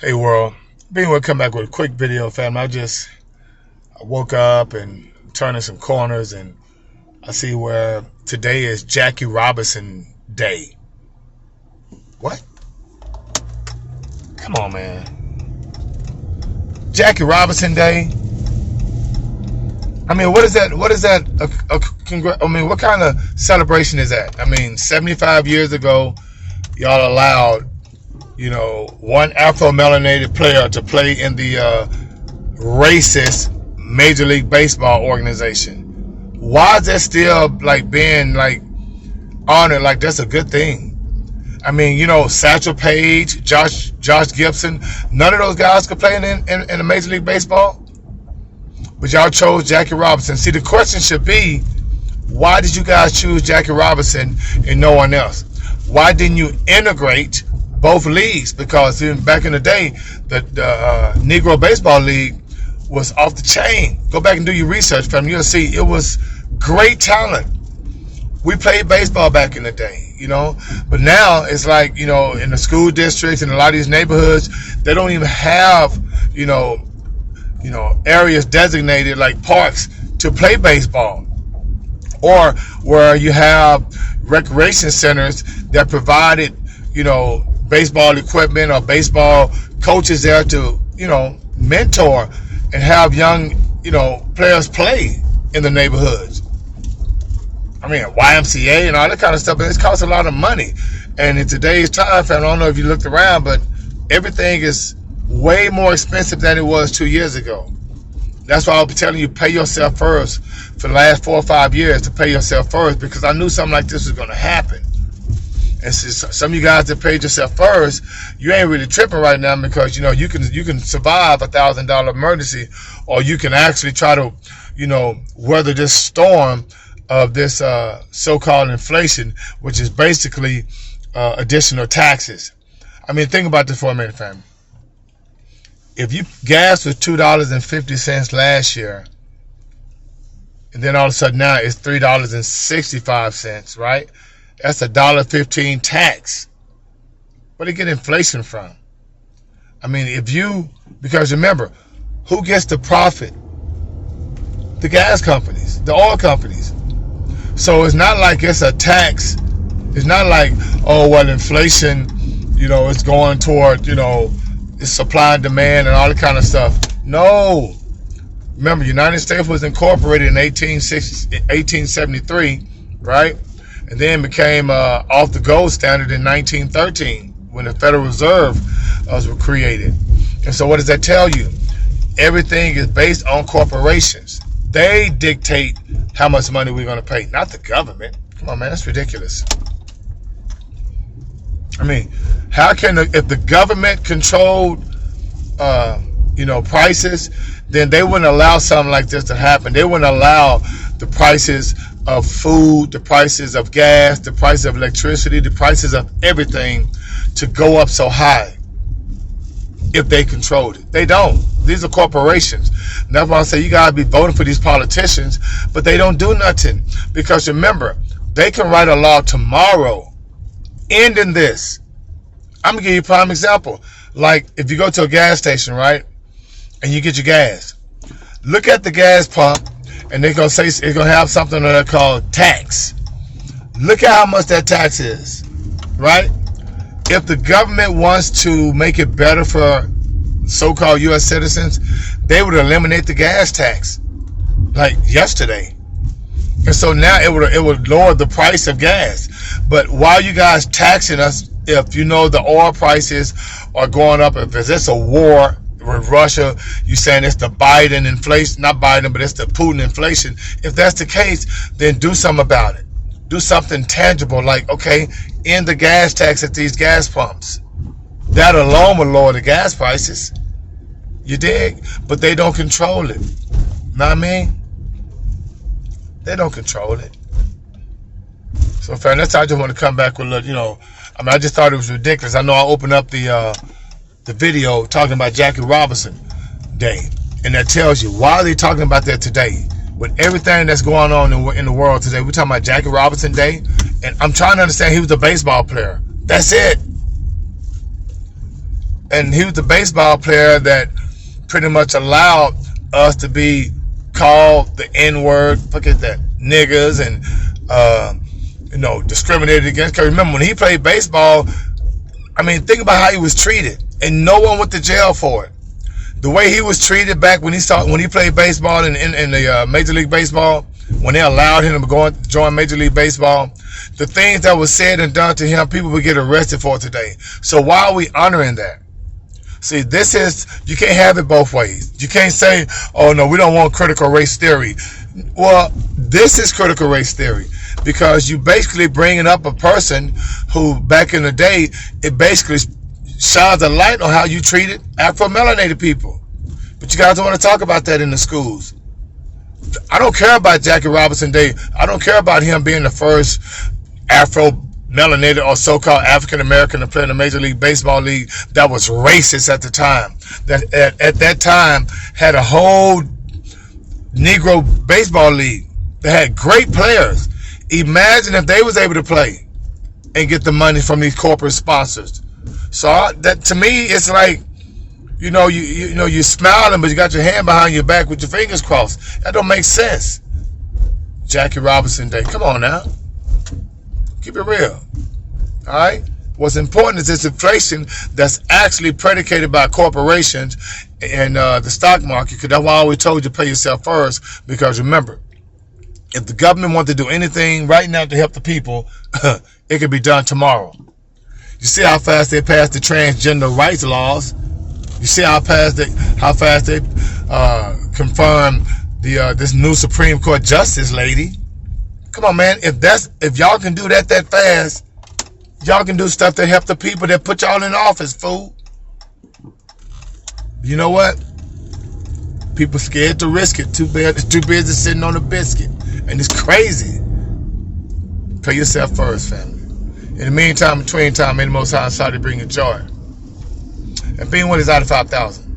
Hey world, being able to come back with a quick video, fam. I woke up and turning some corners, and I see where today is Jackie Robinson Day. What? Come on, man. Jackie Robinson Day. I mean, what is that? What is that? What kind of celebration is that? I mean, 75 years ago, y'all allowed, one Afro-melanated player to play in the racist Major League Baseball organization. Why is that still being honored like that's a good thing? I mean, Satchel Paige, Josh Gibson, none of those guys could play in the Major League Baseball. But y'all chose Jackie Robinson. See, the question should be, why did you guys choose Jackie Robinson and no one else? Why didn't you integrate both leagues? Because back in the day, the Negro Baseball League was off the chain. Go back and do your research, fam. You'll see it was great talent. We played baseball back in the day, But now it's in the school districts and a lot of these neighborhoods, they don't even have, areas designated like parks to play baseball, or where you have recreation centers that provided, baseball equipment or baseball coaches there to, mentor and have young, players play in the neighborhoods. I mean, YMCA and all that kind of stuff, but it costs a lot of money. And in today's time, I don't know if you looked around, but everything is way more expensive than it was 2 years ago. That's why I'll be telling you, pay yourself first for the last 4 or 5 years to pay yourself first, because I knew something like this was going to happen. And so some of you guys that paid yourself first, you ain't really tripping right now, because you can survive $1,000 emergency, or you can actually try to weather this storm of this so-called inflation, which is basically additional taxes. I mean, think about this for a minute, family. If gas was $2.50 last year, and then all of a sudden now it's $3.65, right? That's $1.15 tax. Where do you get inflation from? I mean, because remember, who gets the profit? The gas companies, the oil companies. So it's not like it's a tax. It's not like, oh, well, inflation, it's going toward, it's supply and demand and all that kind of stuff. No. Remember, the United States was incorporated in 1873, right? And then became off the gold standard in 1913 when the Federal Reserve was created. And so what does that tell you? Everything is based on corporations. They dictate how much money we're going to pay, not the government. Come on, man, that's ridiculous. I mean, how can if the government controlled, prices, then they wouldn't allow something like this to happen. They wouldn't allow the prices of food, the prices of gas, the price of electricity, the prices of everything to go up so high if they controlled it. They don't. These are corporations. And that's why I say you gotta be voting for these politicians, but they don't do nothing. Because remember, they can write a law tomorrow ending this. I'm gonna give you a prime example. Like if you go to a gas station, right, and you get your gas, look at the gas pump, and they're gonna say it's gonna have something that they call tax. Look at how much that tax is, right? If the government wants to make it better for so-called U.S. citizens, they would eliminate the gas tax like yesterday. And so now it would lower the price of gas. But why are you guys taxing us if the oil prices are going up? If there's a war with Russia, you saying it's the Biden inflation, not Biden, but it's the Putin inflation. If that's the case, then do something about it. Do something tangible, like, okay, end the gas tax at these gas pumps. That alone will lower the gas prices. You dig? But they don't control it. Know what I mean? They don't control it. So, fam, that's how I just want to come back with a little, I just thought it was ridiculous. I know I opened up the video talking about Jackie Robinson Day, and that tells you, why are they talking about that today? With everything that's going on in the world today, we're talking about Jackie Robinson Day, and I'm trying to understand, he was a baseball player. That's it. And he was the baseball player that pretty much allowed us to be called the N-word, forget that, niggas, and discriminated against. Because remember, when he played baseball, I mean, think about how he was treated, and no one went to jail for it. The way he was treated back when he played baseball in the Major League Baseball, when they allowed him to join Major League Baseball, the things that was said and done to him, people would get arrested for today. So why are we honoring that? See, you can't have it both ways. You can't say, oh no, we don't want critical race theory. Well, this is critical race theory, because you basically bringing up a person who back in the day, it basically shines a light on how you treated Afro-melanated people. But you guys don't want to talk about that in the schools. I don't care about Jackie Robinson Day. I don't care about him being the first Afro-melanated or so-called African-American to play in the Major League Baseball League that was racist at the time. That at that time had a whole Negro baseball league that had great players. Imagine if they was able to play and get the money from these corporate sponsors. So that, to me, it's like, you're smiling, but you got your hand behind your back with your fingers crossed. That don't make sense. Jackie Robinson Day. Come on now. Keep it real. All right? What's important is this inflation that's actually predicated by corporations and the stock market, because that's why I always told you to pay yourself first, because remember, if the government wants to do anything right now to help the people, it could be done tomorrow. You see how fast they passed the transgender rights laws. You see how fast they confirmed this new Supreme Court justice lady. Come on, man. If y'all can do that fast, y'all can do stuff that help the people that put y'all in office, fool. You know what? People scared to risk it. Too busy sitting on a biscuit, and it's crazy. Pay yourself first, family. In the meantime, between time, may the Most High Inside to bring you joy. And being one is out of 5,000.